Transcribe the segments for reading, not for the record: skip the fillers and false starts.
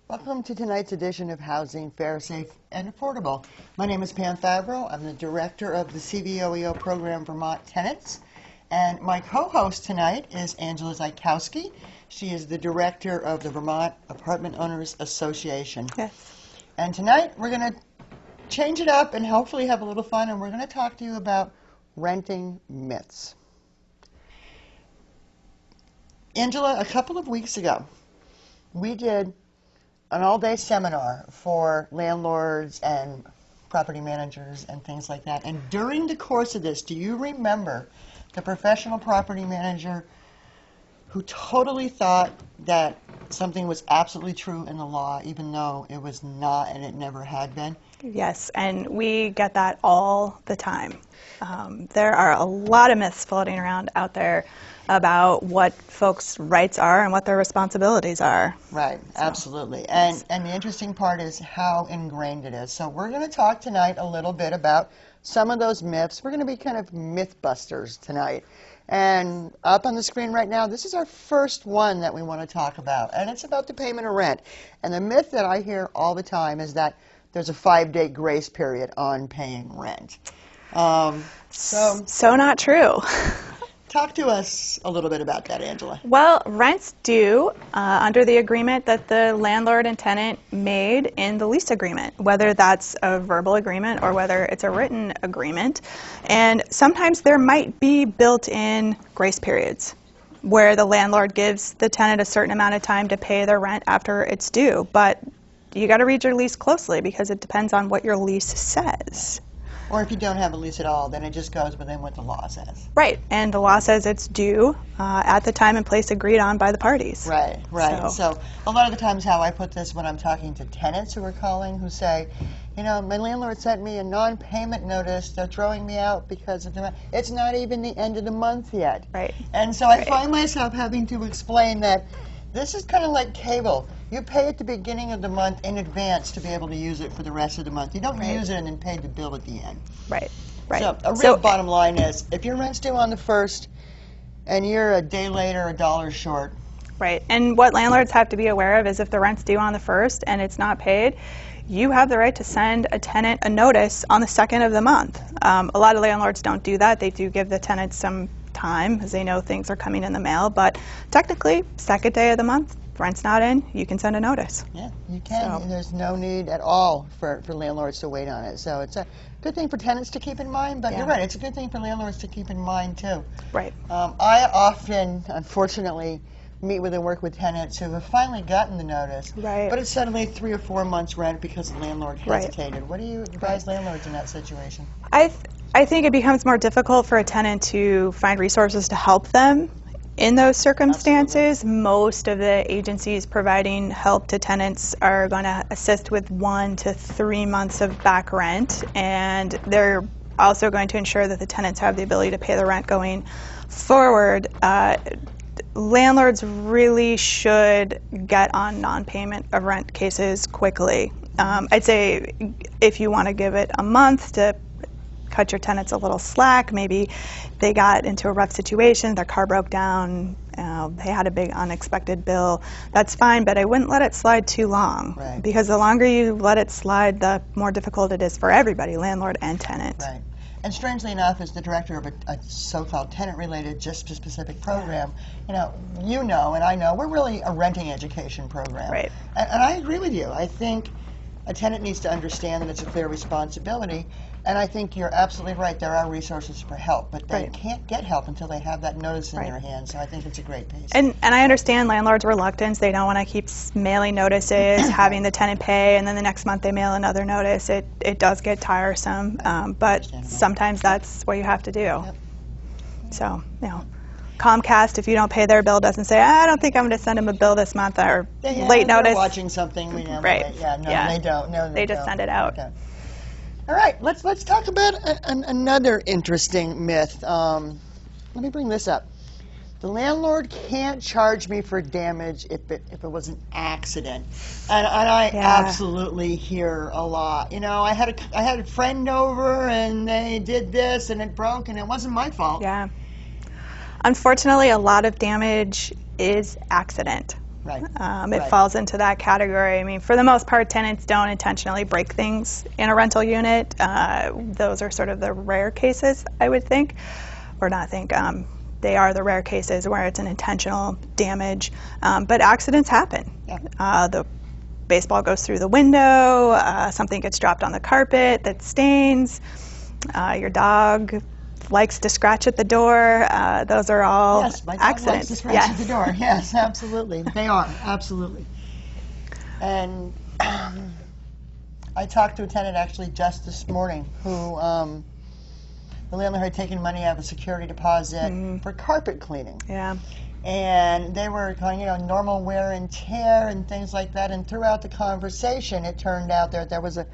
Welcome to tonight's edition of Housing Fair, Safe, and Affordable. My name is Pam Favreau. I'm the director of the C.V.O.E.O program, Vermont Tenants. And my co-host tonight is Angela Zaikowski. She is the director of the Vermont Apartment Owners Association. Yes. And tonight we're going to change it up and hopefully have a little fun, and we're going to talk to you about renting myths. Angela, a couple of weeks ago, we did an all-day seminar for landlords and property managers and things like that. And during the course of this, do you remember the professional property manager who totally thought that something was absolutely true in the law, even though it was not and it never had been? Yes, and we get that all the time. There are a lot of myths floating around out there about what folks' rights are and what their responsibilities are. Right, so, absolutely. And the interesting part is how ingrained it is. So we're going to talk tonight a little bit about some of those myths. We're going to be kind of myth busters tonight. And up on the screen right now, this is our first one that we want to talk about, and it's about the payment of rent. And the myth that I hear all the time is that there's a 5-day grace period on paying rent. So not true. Talk to us a little bit about that, Angela. Well, rent's due under the agreement that the landlord and tenant made in the lease agreement, whether that's a verbal agreement or whether it's a written agreement. And sometimes there might be built-in grace periods where the landlord gives the tenant a certain amount of time to pay their rent after it's due. But you got to read your lease closely because it depends on what your lease says. Or if you don't have a lease at all, then it just goes within what the law says. Right, and the law says it's due at the time and place agreed on by the parties. Right, right. So a lot of the times how I put this when I'm talking to tenants who are calling who say, you know, my landlord sent me a non-payment notice, they're throwing me out because of the, it's not even the end of the month yet. Right. And so I find myself having to explain that this is kind of like cable. You pay at the beginning of the month in advance to be able to use it for the rest of the month. You don't use it and then pay the bill at the end. Right, right. So a real bottom line is, if your rent's due on the 1st and you're a day later $1 short. Right, and what landlords have to be aware of is if the rent's due on the 1st and it's not paid, you have the right to send a tenant a notice on the 2nd of the month. A lot of landlords don't do that. They do give the tenant some time because they know things are coming in the mail, but technically, 2nd day of the month, rent's not in, you can send a notice. Yeah, you can. So there's no need at all for landlords to wait on it. So it's a good thing for tenants to keep in mind, but you're right, it's a good thing for landlords to keep in mind too. Right. I often, unfortunately, meet with and work with tenants who have finally gotten the notice, but it's suddenly 3 or 4 months rent because the landlord hesitated. What do you advise landlords in that situation? I think it becomes more difficult for a tenant to find resources to help them in those circumstances. Absolutely. Most of the agencies providing help to tenants are going to assist with 1 to 3 months of back rent, and they're also going to ensure that the tenants have the ability to pay the rent going forward. Landlords really should get on non-payment of rent cases quickly. I'd say if you want to give it a month to cut your tenants a little slack, maybe they got into a rough situation, their car broke down, they had a big unexpected bill, that's fine, but I wouldn't let it slide too long. Right. Because the longer you let it slide, the more difficult it is for everybody, landlord and tenant. Right. And strangely enough, as the director of a so-called tenant-related, just specific program, you know, and I know, we're really a renting education program. Right. And I agree with you. I think a tenant needs to understand that it's a clear responsibility. And I think you're absolutely right. There are resources for help, but they can't get help until they have that notice in their hands. So I think it's a great piece. And I understand landlords' reluctance. They don't want to keep mailing notices, having the tenant pay, and then the next month they mail another notice. It does get tiresome, but sometimes that's what you have to do. Yep. So, you know, Comcast, if you don't pay their bill, doesn't say, I don't think I'm going to send them a bill this month, or late notice. They're watching something. We know. Right. They don't. No, they just send it out. Okay. All right, let's talk about another interesting myth. Let me bring this up. The landlord can't charge me for damage if it was an accident, and I absolutely hear a lot. You know, I had a friend over and they did this and it broke and it wasn't my fault. Yeah. Unfortunately, a lot of damage is accident. Right. It falls into that category. I mean, for the most part, tenants don't intentionally break things in a rental unit. Those are sort of the rare cases, I would think, or not think. They are the rare cases where it's an intentional damage. But accidents happen. Yeah. The baseball goes through the window, something gets dropped on the carpet that stains, your dog likes to scratch at the door. Those are all yes, my dog accidents. likes to scratch at the door. Yes, absolutely. They are, absolutely. And I talked to a tenant actually just this morning who the landlord had taken money out of a security deposit for carpet cleaning. Yeah. And they were going, normal wear and tear and things like that. And throughout the conversation, it turned out that there was a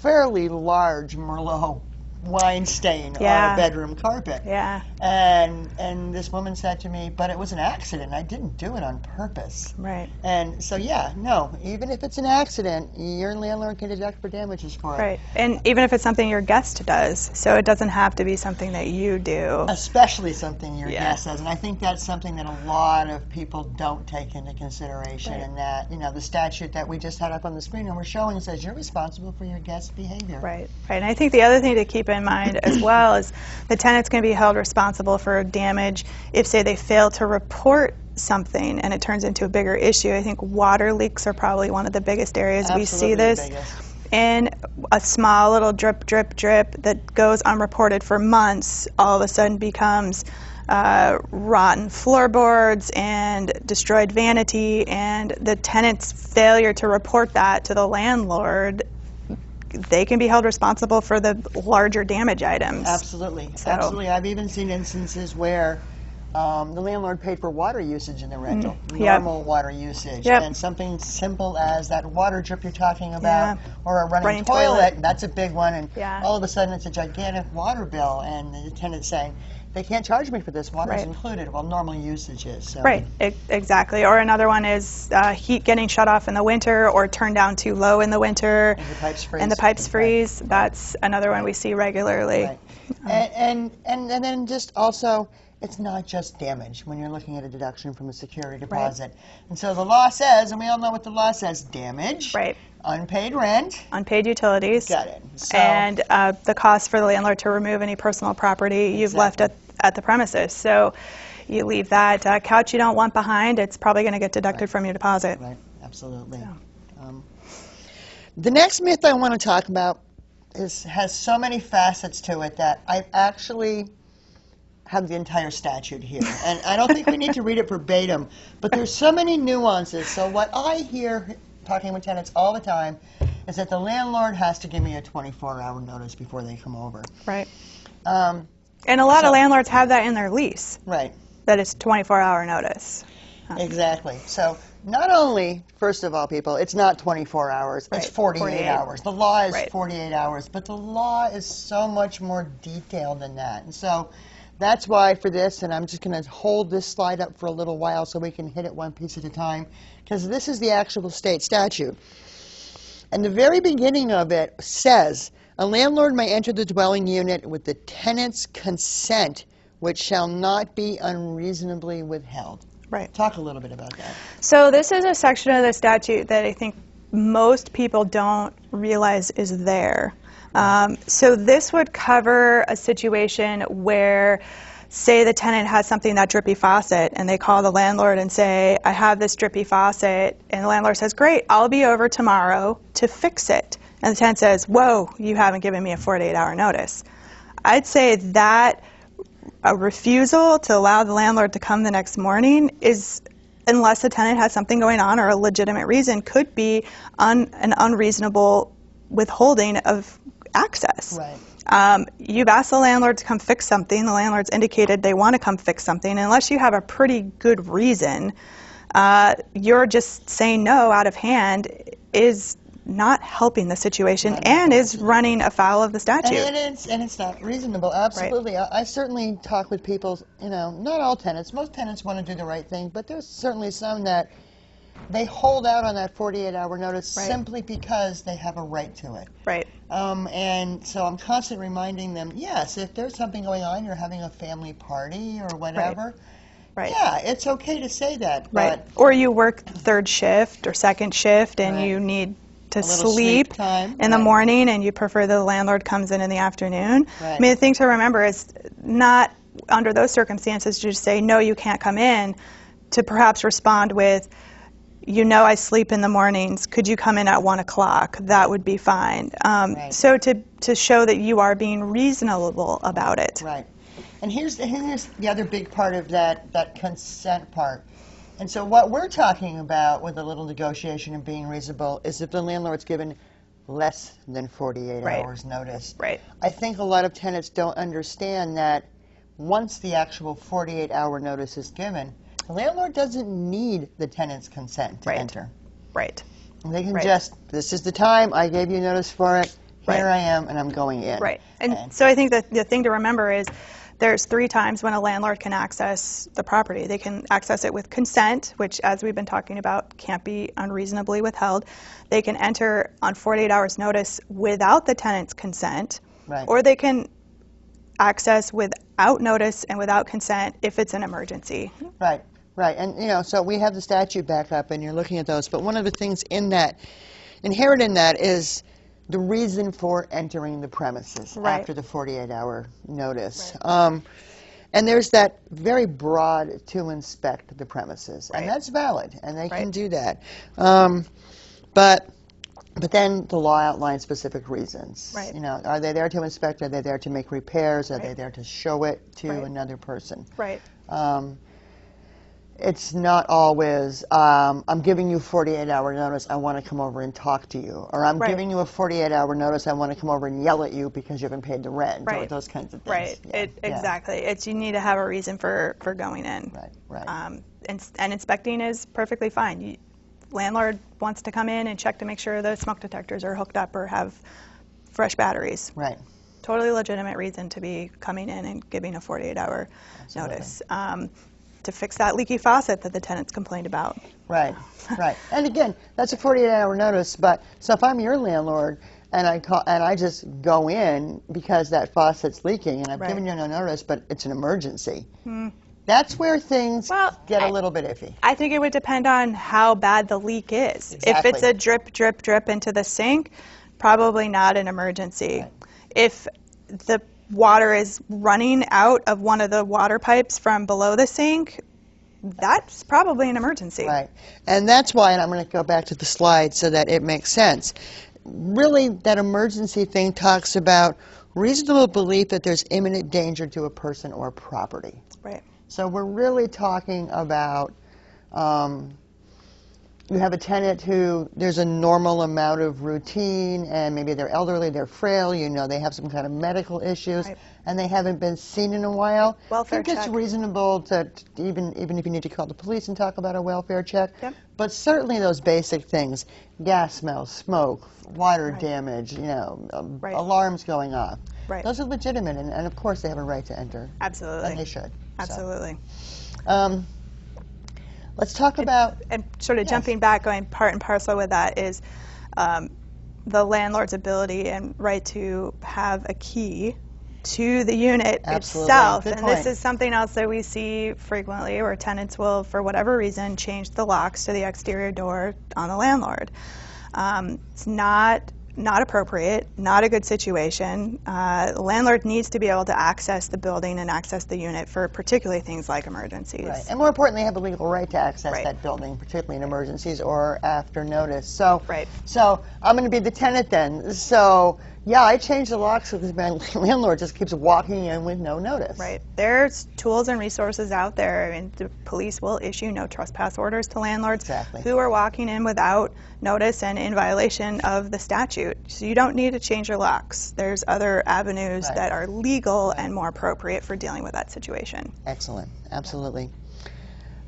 fairly large Merlot wine stain on a bedroom carpet. Yeah. And this woman said to me, but it was an accident. I didn't do it on purpose. Right. And so, even if it's an accident, your landlord can deduct for damages for it. Right. And even if it's something your guest does, so it doesn't have to be something that you do. Especially something your guest does. And I think that's something that a lot of people don't take into consideration. Right. And that, the statute that we just had up on the screen and we're showing says you're responsible for your guest's behavior. Right. Right. And I think the other thing to keep in mind as well is the tenant's going to be held responsible for damage if, say, they fail to report something and it turns into a bigger issue. I think water leaks are probably one of the biggest areas we see this. And a small little drip, drip, drip that goes unreported for months all of a sudden becomes rotten floorboards and destroyed vanity, and the tenant's failure to report that to the landlord, they can be held responsible for the larger damage items. Absolutely. Absolutely. I've even seen instances where the landlord paid for water usage in the rental, normal water usage, and something simple as that water drip you're talking about, or a running toilet, that's a big one, and all of a sudden it's a gigantic water bill, and the tenant's saying, they can't charge me for this, water's included. Well, normal usage is. So. Right, exactly. Or another one is heat getting shut off in the winter or turned down too low in the winter. And the pipes freeze. And the pipes freeze. That's another one we see regularly. Right. And then just also, it's not just damage when you're looking at a deduction from a security deposit. Right. And so the law says, and we all know what the law says, damage, unpaid rent, unpaid utilities. Got it. So, and the cost for the landlord to remove any personal property you've left at the premises. So you leave that couch you don't want behind, it's probably going to get deducted from your deposit. Right, absolutely. So. The next myth I want to talk about has so many facets to it that I actually have the entire statute here. And I don't think we need to read it verbatim, but there's so many nuances. So what I hear talking with tenants all the time is that the landlord has to give me a 24-hour notice before they come over. Right. And a lot of landlords have that in their lease. Right. That it's 24-hour notice. Exactly. So not only, first of all, people, it's not 24 hours, it's 48 hours. The law is 48 hours, but the law is so much more detailed than that. And so that's why for this, and I'm just going to hold this slide up for a little while so we can hit it one piece at a time, because this is the actual state statute. And the very beginning of it says, a landlord may enter the dwelling unit with the tenant's consent, which shall not be unreasonably withheld. Right. Talk a little bit about that. So this is a section of the statute that I think most people don't realize is there. So this would cover a situation where, say the tenant has something, that drippy faucet, and they call the landlord and say, I have this drippy faucet, and the landlord says, great, I'll be over tomorrow to fix it. And the tenant says, whoa, you haven't given me a 48-hour notice. I'd say that a refusal to allow the landlord to come the next morning is, unless the tenant has something going on or a legitimate reason, could be an unreasonable withholding of access. Right. You've asked the landlord to come fix something. The landlord's indicated they want to come fix something. Unless you have a pretty good reason, you're just saying no out of hand is not helping the situation and is running afoul of the statute. And it's not reasonable, absolutely. Right. I certainly talk with people, not all tenants. Most tenants want to do the right thing, but there's certainly some that they hold out on that 48-hour notice simply because they have a right to it. Right. And so I'm constantly reminding them, yes, if there's something going on, you're having a family party or whatever, Right. Yeah, it's okay to say that. Right. But Or you work third shift or second shift and Right. you need to A little sleep time, in the right. morning and you prefer the landlord comes in the afternoon. Right. I mean, the thing to remember is not under those circumstances to just say, no, you can't come in, to perhaps respond with, you know, I sleep in the mornings. Could you come in at 1 o'clock? That would be fine. Right. So to show that you are being reasonable about it. Right. And here's the other big part of that consent part. And so what we're talking about with a little negotiation and being reasonable is if the landlord's given less than 48 Right. hours notice. Right. I think a lot of tenants don't understand that once the actual 48-hour notice is given, the landlord doesn't need the tenant's consent to Right. enter. Right. They can Right. just, this is the time, I gave you notice for it, here Right. I am, and I'm going in. Right. And so I think that the thing to remember is there's 3 times when a landlord can access the property. They can access it with consent, which, as we've been talking about, can't be unreasonably withheld. They can enter on 48 hours notice without the tenant's consent. Right. Or they can access without notice and without consent if it's an emergency. Right, right. And, you know, so we have the statute back up, and you're looking at those. But one of the things in that, inherent in that, is the reason for entering the premises Right. after the 48-hour notice. Right. And there's that very broad to inspect the premises, Right. and that's valid, and they can Right. do that. But then the law outlines specific reasons. Right. You know, are they there to inspect? Are they there to make repairs? Are they Right. there to show it to Right. another person? Right. It's not always, I'm giving you 48-hour notice, I want to come over and talk to you. Or I'm Right. giving you a 48-hour notice, I want to come over and yell at you because you haven't paid the rent. Or Right. those kinds of things. Right. Yeah, yeah. Exactly. It's you need to have a reason for going in. Right, right. And inspecting is perfectly fine. Landlord wants to come in and check to make sure the smoke detectors are hooked up or have fresh batteries. Right. Totally legitimate reason to be coming in and giving a 48-hour Absolutely. notice. To fix that leaky faucet that the tenants complained about. Right, right. And again, that's a 48-hour notice, but so if I'm your landlord and I just go in because that faucet's leaking and I've Right. given you no notice, but it's an emergency, that's where things Well, get a little bit iffy. I think it would depend on how bad the leak is. If Exactly. it's a drip, drip, drip into the sink, probably not an emergency. Right. If the water is running out of one of the water pipes from below the sink, that's probably an emergency. Right. And that's why, and I'm going to go back to the slide so that it makes sense. Really, that emergency thing talks about reasonable belief that there's imminent danger to a person or property. Right. So we're really talking about you have a tenant who there's a normal amount of routine, and maybe they're elderly, they're frail, you know, they have some kind of medical issues, Right. and they haven't been seen in a while. Welfare I think it's check. reasonable to even if you need to call the police and talk about a welfare check. Yep. But certainly those basic things, gas smell, smoke, water Right. damage, you know, Right. alarms going off. Right. Those are legitimate, and of course they have a right to enter. Absolutely. And they should. Absolutely. So, let's talk about. And sort of Yes. jumping back, going part and parcel with that is the landlord's ability and right to have a key to the unit Absolutely. itself. Good And point. this is something else that we see frequently where tenants will, for whatever reason, change the locks to the exterior door on the landlord. It's not appropriate, not a good situation. The landlord needs to be able to access the building and access the unit for particularly things like emergencies. Right. And more importantly, have a legal right to access Right. that building, particularly in emergencies or after notice. So, Right. so I'm going to be the tenant then. So, yeah, I changed the locks because my landlord just keeps walking in with no notice. Right. There's tools and resources out there, and the police will issue no trespass orders to landlords Exactly. who are walking in without notice and in violation of the statute. So you don't need to change your locks. There's other avenues Right. that are legal and more appropriate for dealing with that situation. Excellent. Absolutely.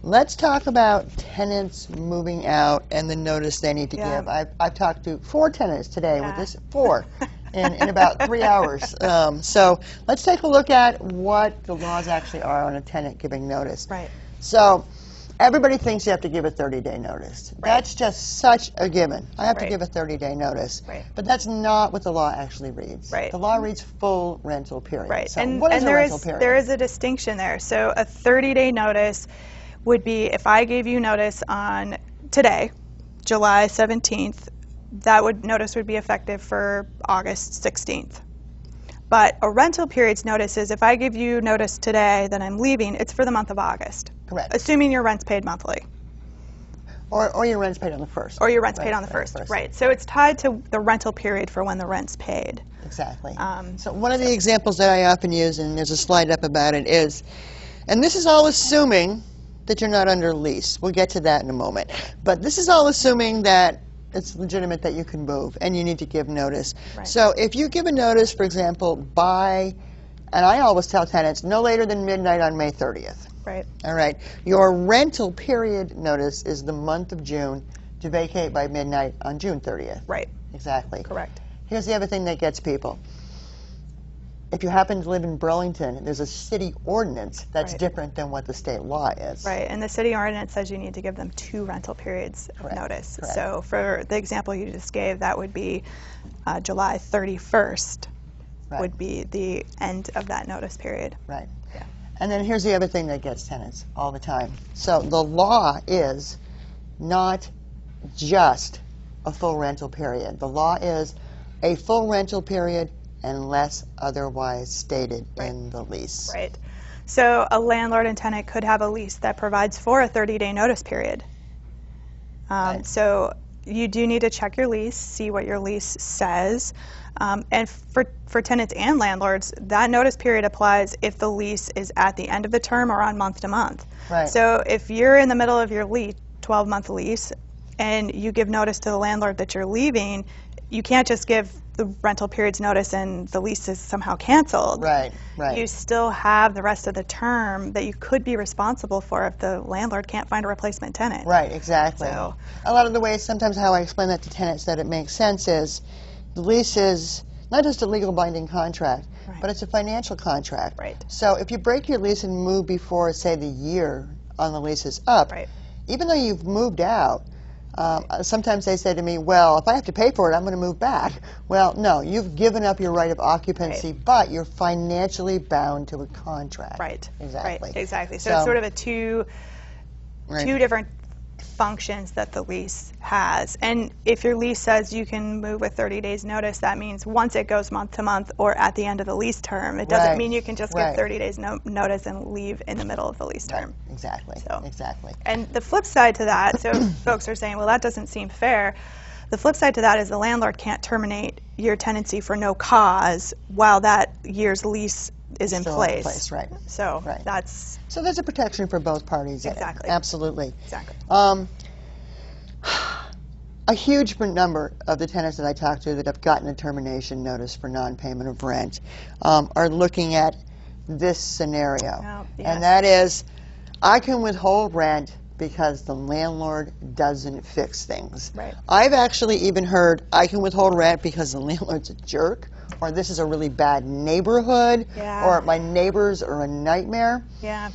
Let's talk about tenants moving out and the notice they need to Yeah. give. I've talked to 4 tenants today with Yeah. this, 4, in about 3 hours. So let's take a look at what the laws actually are on a tenant giving notice. Right. So everybody thinks you have to give a 30-day notice. Right. That's just such a given. I have to Right. give a 30-day notice. Right. But that's not what the law actually reads. Right. The law reads full rental period. Right. So and what is and a there rental is period? there is a distinction there. So a 30-day notice would be if I gave you notice on today, July 17th, notice would be effective for August 16th. But a rental period's notice is if I give you notice today that I'm leaving, it's for the month of August. Correct. Assuming your rent's paid monthly. Or your rent's paid on the 1st. Or your rent's paid on the 1st. Right. So it's tied to the rental period for when the rent's paid. Exactly. So one of the examples that I often use, and there's a slide up about it, is, and this is all assuming that you're not under lease. We'll get to that in a moment. But this is all assuming that it's legitimate that you can move and you need to give notice. Right. So if you give a notice, for example, by, and I always tell tenants, no later than midnight on May 30th. Right. All right. Your rental period notice is the month of June to vacate by midnight on June 30th. Right. Exactly. Correct. Here's the other thing that gets people. If you happen to live in Burlington, there's a city ordinance that's Right. different than what the state law is. Right, and the city ordinance says you need to give them 2 rental periods of Correct, notice. correct. So for the example you just gave, that would be July 31st Right. would be the end of that notice period. Right. Yeah. And then here's the other thing that gets tenants all the time. So the law is not just a full rental period. The law is a full rental period unless otherwise stated in the lease. Right. So a landlord and tenant could have a lease that provides for a 30-day notice period. Right. So you do need to check your lease, see what your lease says. And for tenants and landlords, that notice period applies if the lease is at the end of the term or on month to month. Right. So if you're in the middle of your lease, 12-month lease, and you give notice to the landlord that you're leaving, you can't just give the rental period's notice and the lease is somehow canceled. Right, right. You still have the rest of the term that you could be responsible for if the landlord can't find a replacement tenant. Right, exactly. So- a lot of the ways, sometimes how I explain that to tenants that it makes sense is the lease is not just a legal binding contract, Right. but it's a financial contract. Right. So if you break your lease and move before, say, the year on the lease is up, Right. even though you've moved out, sometimes they say to me, well, if I have to pay for it, I'm going to move back. Well, no, you've given up your right of occupancy, but you're financially bound to a contract. Right. Exactly. Right. Exactly. So it's sort of a two different functions that the lease has. And if your lease says you can move with 30 days notice, that means once it goes month to month or at the end of the lease term. It doesn't Right. mean you can just Right. give 30 days notice and leave in the middle of the lease term. Exactly. So- Exactly. And the flip side to that, so folks are saying, well, that doesn't seem fair. The flip side to that is the landlord can't terminate your tenancy for no cause while that year's lease is in Still place. in place, right. So Right. that's So there's a protection for both parties. in it. Exactly. Absolutely. exactly. A huge number of the tenants that I talk to that have gotten a termination notice for non-payment of rent are looking at this scenario. Oh, yes. And that is, I can withhold rent because the landlord doesn't fix things. Right. I've actually even heard I can withhold rent because the landlord's a jerk, or this is a really bad neighborhood, Yeah. or my neighbors are a nightmare. Yeah.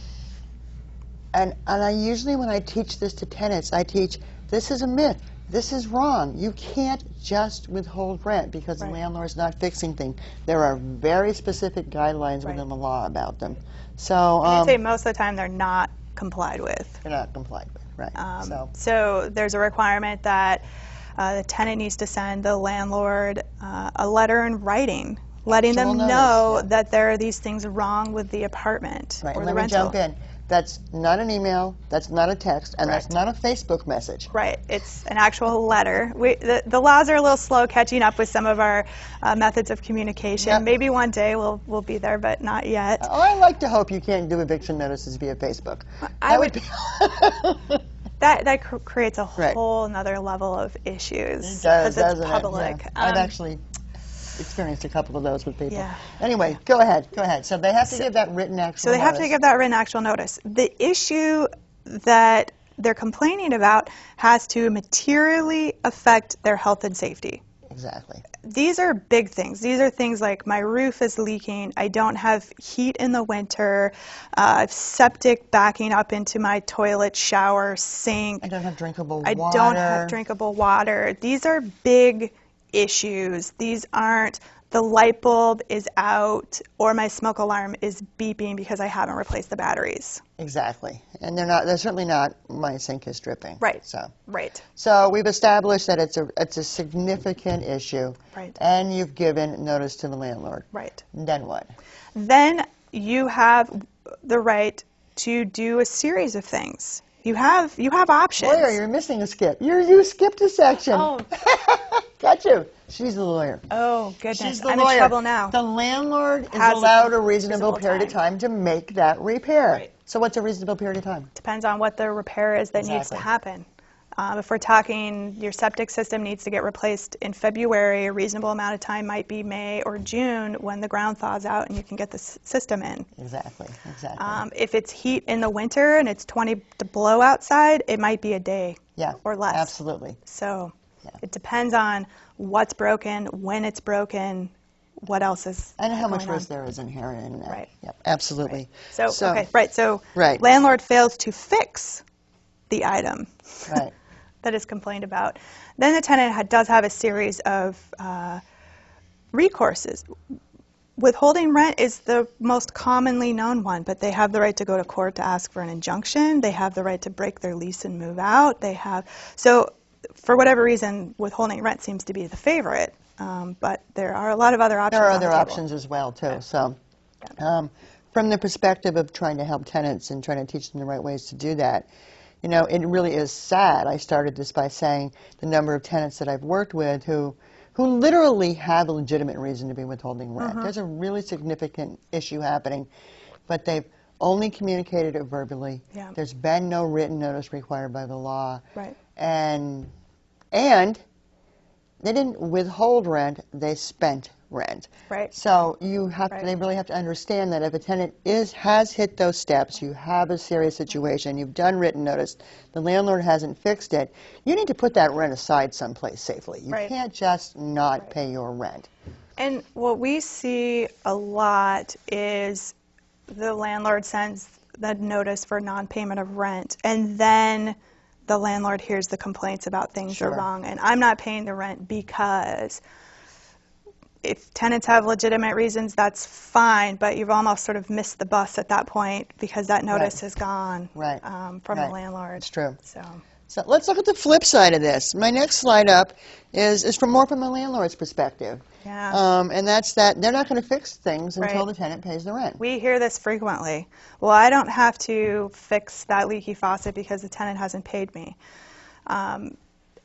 And I usually, when I teach this to tenants, I teach, this is a myth. This is wrong. You can't just withhold rent because Right. the landlord's not fixing things. There are very specific guidelines Right. within the law about them. So I'd say most of the time they're not complied with. they're not complied with, right? So there's a requirement that the tenant needs to send the landlord a letter in writing, letting Actual them notice, know yeah. that there are these things wrong with the apartment Right, or and the let me rental. jump in. That's not an email, that's not a text, and that's Correct. not a Facebook message. Right, it's an actual letter. The laws are a little slow catching up with some of our methods of communication. Yep. Maybe one day we'll be there, but not yet. Oh, I like to hope you can't do eviction notices via Facebook. I That would- be That creates a Right. whole another level of issues It does, because it's doesn't it? public. Yeah. I've actually experienced a couple of those with people. Yeah. Anyway, go ahead. So they have to give that written actual So they have to notice. give that written actual notice. The issue that they're complaining about has to materially affect their health and safety. Exactly. These are big things. These are things like my roof is leaking, I don't have heat in the winter, septic backing up into my toilet, shower, sink. I don't have drinkable I water. don't have drinkable water. These are big issues. These aren't the light bulb is out or my smoke alarm is beeping because I haven't replaced the batteries. Exactly. And they're certainly not my sink is dripping. Right. So. Right. So we've established that it's a significant issue. Right. And you've given notice to the landlord. Right. Then what? Then you have the right to do a series of things. You have options. Lawyer, you're missing a skip. You skipped a section. Oh. Got you. She's the lawyer. Oh, goodness. She's the I'm lawyer. in trouble now. The landlord is Has allowed a reasonable reasonable period of time. time to make that repair. Right. So what's a reasonable period of time? Depends on what the repair is that needs to Exactly. happen. If we're talking your septic system needs to get replaced in February, a reasonable amount of time might be May or June when the ground thaws out and you can get the system in. Exactly. Exactly. If it's heat in the winter and it's 20 below outside, it might be a day Yeah. or less. Absolutely. So Yeah. it depends on what's broken, when it's broken, what else is And how much going on. risk there is inherent in that. Right. Yep. Absolutely. So, okay, right. So Right. landlord fails to fix the item Right. that is complained about. Then the tenant does have a series of recourses. Withholding rent is the most commonly known one, but they have the right to go to court to ask for an injunction. They have the right to break their lease and move out. So for whatever reason, withholding rent seems to be the favorite, but there are a lot of other options. There are on the other table. options as well, too. So from the perspective of trying to help tenants and trying to teach them the right ways to do that, you know, it really is sad. I started this by saying the number of tenants that I've worked with who literally have a legitimate reason to be withholding rent. There's a really significant issue happening, but they've only communicated it verbally. Yeah. There's been no written notice required by the law. Right. And they didn't withhold rent, they spent rent. Right. So you have Right. they really have to understand that if a tenant has hit those steps, you have a serious situation, you've done written notice, the landlord hasn't fixed it, you need to put that rent aside someplace safely. You Right. can't just not pay your rent. And what we see a lot is the landlord sends the notice for non-payment of rent, and then the landlord hears the complaints about things Sure. are wrong, and I'm not paying the rent because. If tenants have legitimate reasons, that's fine, but you've almost sort of missed the bus at that point because that notice is gone Right. From Right. the landlord. It's true. So, So let's look at the flip side of this. My next slide up is from the landlord's perspective. yeah. And that's that they're not going to fix things until Right. the tenant pays the rent. We hear this frequently. Well, I don't have to fix that leaky faucet because the tenant hasn't paid me.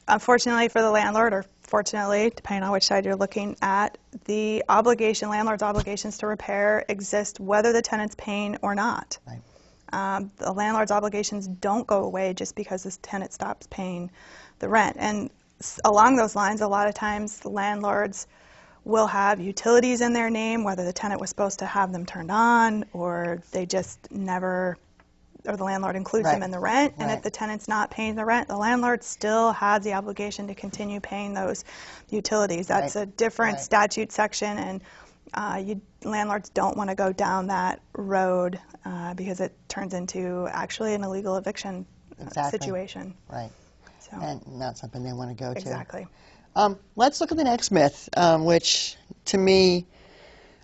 Unfortunately for the landlord, or fortunately, depending on which side you're looking at, the landlord's obligations to repair exist whether the tenant's paying or not. Right. The landlord's obligations don't go away just because the tenant stops paying the rent. And along those lines, a lot of times the landlords will have utilities in their name, whether the tenant was supposed to have them turned on or they just never, or the landlord includes them Right. in the rent. And Right. if the tenant's not paying the rent, the landlord still has the obligation to continue paying those utilities. That's Right. a different Right. statute section, and landlords don't want to go down that road because it turns into actually an illegal eviction Exactly. situation. Right. So, And not something they want to go to. exactly. Let's look at the next myth, which to me,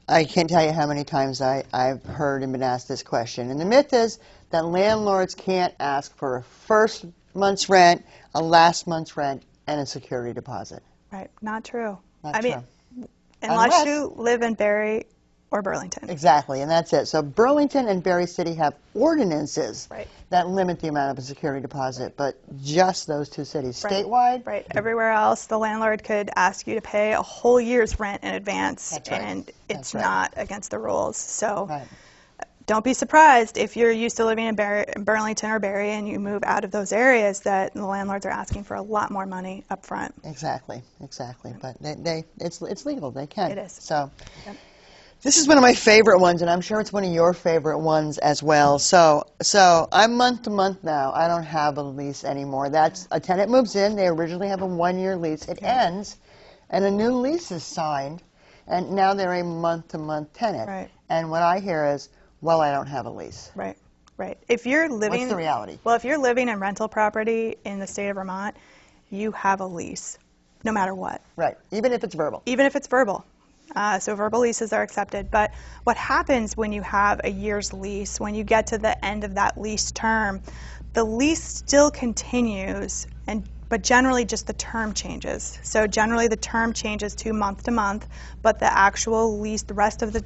I can't tell you how many times I've heard and been asked this question. And the myth is that landlords can't ask for a first month's rent, a last month's rent, and a security deposit. Right. Not true. Not I true. mean, unless Unless- you live in Barre or Burlington. Exactly, and that's it. So Burlington and Berry City have ordinances Right. that limit the amount of a security deposit, but just those two cities. Right. Statewide, Right. Everywhere else, the landlord could ask you to pay a whole year's rent in advance, That's right. and it's That's right. not against the rules. So right. don't be surprised if you're used to living in Burlington or Barre and you move out of those areas that the landlords are asking for a lot more money up front. Exactly. But it's legal. They can. It is. So. Yep. This is one of my favorite ones, and I'm sure it's one of your favorite ones as well. So I'm month to month now. I don't have a lease anymore. That's a tenant moves in. They originally have a 1-year lease. It ends and a new lease is signed, and now they're a month-to-month tenant. Right. And what I hear is, well, I don't have a lease. Right. Right. If you're living, What's the reality? Well, if you're living in rental property in the state of Vermont, you have a lease, no matter what. Right. Even if it's verbal. Even if it's verbal. So verbal leases are accepted. But what happens when you have a year's lease, when you get to the end of that lease term, the lease still continues, but generally just the term changes. So generally the term changes to month, but the actual lease, the rest of the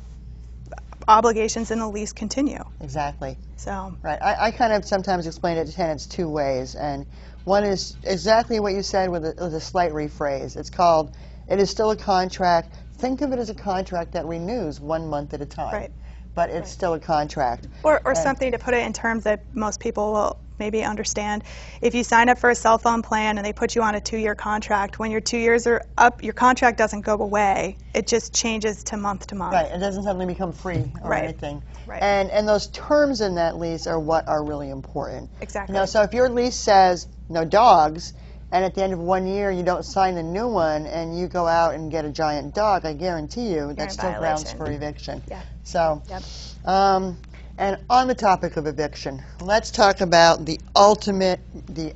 obligations in the lease continue. Exactly. So. Right. I kind of sometimes explain it to tenants two ways, and one is exactly what you said with a slight rephrase. It's called, it is still a contract. Think of it as a contract that renews 1 month at a time. Right. But it's still a contract. Or something to put it in terms that most people will maybe understand. If you sign up for a cell phone plan and they put you on a 2-year contract, when your 2 years are up, your contract doesn't go away. It just changes to month. Right. It doesn't suddenly become free or Right. anything. Right. And those terms in that lease are what are really important. Exactly. You know, so if your lease says no dogs, and at the end of 1 year you don't sign a new one and you go out and get a giant dog, I guarantee you that's still grounds for eviction. Yeah. So, Yep. And on the topic of eviction, let's talk about the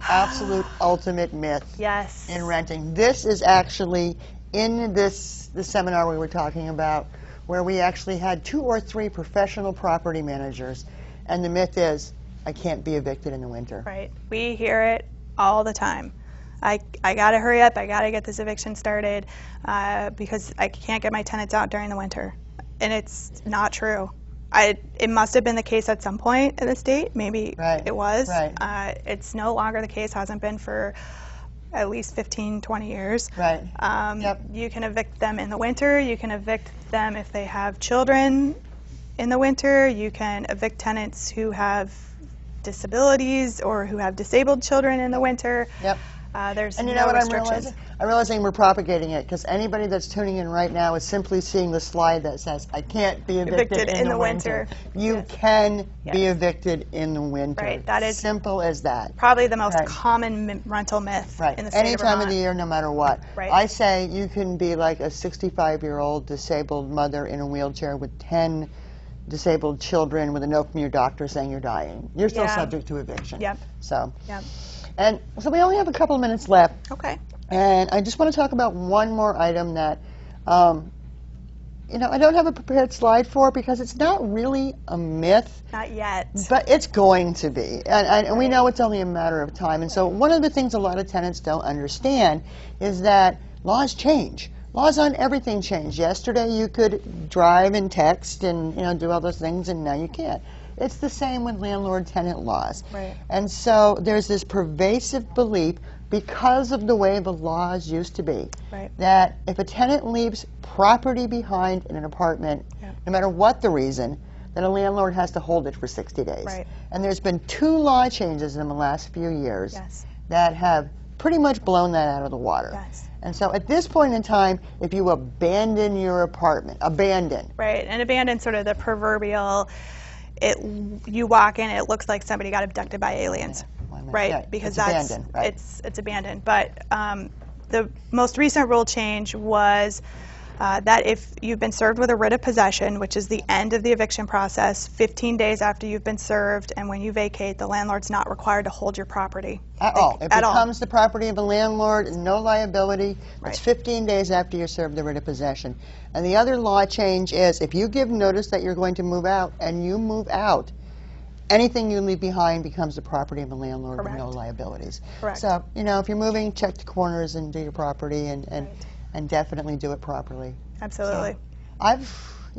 absolute ultimate myth Yes. in renting. This is actually in the seminar we were talking about, where we actually had 2 or 3 professional property managers, and the myth is, I can't be evicted in the winter. Right. We hear it all the time. I got to hurry up. I got to get this eviction started because I can't get my tenants out during the winter. And it's not true. It must have been the case at some point in the state. Maybe it was. Right. It's no longer the case. Hasn't been for at least 15, 20 years. Right. Yep. You can evict them in the winter. You can evict them if they have children in the winter. You can evict tenants who have disabilities or who have disabled children in the winter. Yep. There's and you no know what restrictions. I'm realizing? I'm realizing we're propagating it because anybody that's tuning in right now is simply seeing the slide that says, I can't be evicted in the winter. You can be evicted in the winter. Right. That is simple as that. Probably the most common rental myth in the state Any of time Vermont. of the year, no matter what. Right. I say you can be like a 65-year-old disabled mother in a wheelchair with 10 disabled children with a note from your doctor saying you're dying. You're still subject to eviction. Yep. So. Yep. And so we only have a couple of minutes left. Okay. And I just want to talk about one more item that, you know, I don't have a prepared slide for because it's not really a myth. Not yet. But it's going to be. And we know it's only a matter of time. And so one of the things a lot of tenants don't understand is that laws change. Laws on everything change. Yesterday you could drive and text and, you know, do all those things, and now you can't. It's the same with landlord-tenant laws. Right. And so there's this pervasive belief, because of the way the laws used to be, that if a tenant leaves property behind in an apartment, no matter what the reason, then a landlord has to hold it for 60 days. Right. And there's been 2 law changes in the last few years that have pretty much blown that out of the water. Yes. And so at this point in time, if you abandon your apartment, Right, and abandon sort of the proverbial, you walk in, it looks like somebody got abducted by aliens. Right, because it's abandoned, right? It's abandoned. But the most recent rule change was that if you've been served with a writ of possession, which is the end of the eviction process, 15 days after you've been served, and when you vacate, the landlord's not required to hold your property. At all. It becomes the property of a landlord, no liability. It's 15 days after you're served the writ of possession. And the other law change is if you give notice that you're going to move out and you move out, anything you leave behind becomes the property of a landlord with no liabilities. Correct. So, you know, if you're moving, check the corners and do your property and definitely do it properly. Absolutely. So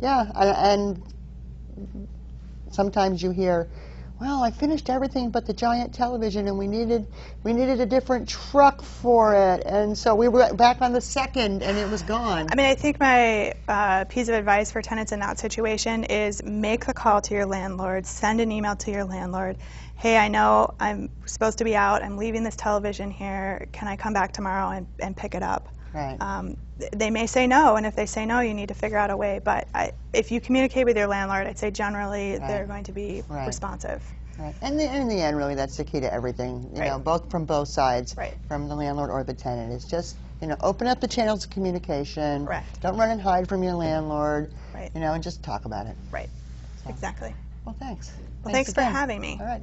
and sometimes you hear, well, I finished everything but the giant television and we needed a different truck for it, and so we were back on the second and it was gone. I mean, I think my piece of advice for tenants in that situation is make the call to your landlord, send an email to your landlord. Hey, I know I'm supposed to be out, I'm leaving this television here, can I come back tomorrow and pick it up? Right. They may say no, and if they say no, you need to figure out a way. But if you communicate with your landlord, I'd say generally they're going to be responsive. Right. And in the end, really, that's the key to everything. You know, from both sides, from the landlord or the tenant. It's just you know, open up the channels of communication. Correct. Don't run and hide from your landlord. Right. You know, and just talk about it. Right. So. Exactly. Well, thanks. Well, thanks for again. having me. All right.